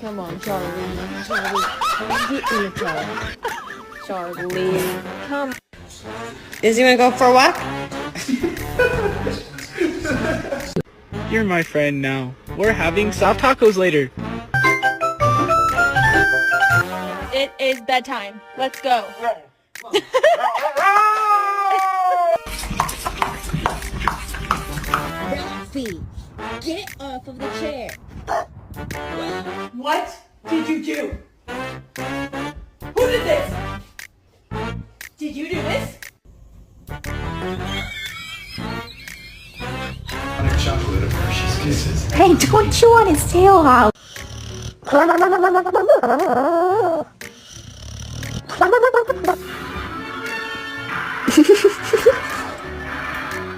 Come on, Charlie. Charlie, get in the car. Charlie, come. Is he gonna go for a walk? You're my friend now. We're having soft tacos later. It is bedtime. Let's go. Ralphie, get off of the chair. What did you do? Who did this? Did you do this? Chocolate of Hershey's Kisses. Hey, don't chew on his tail out.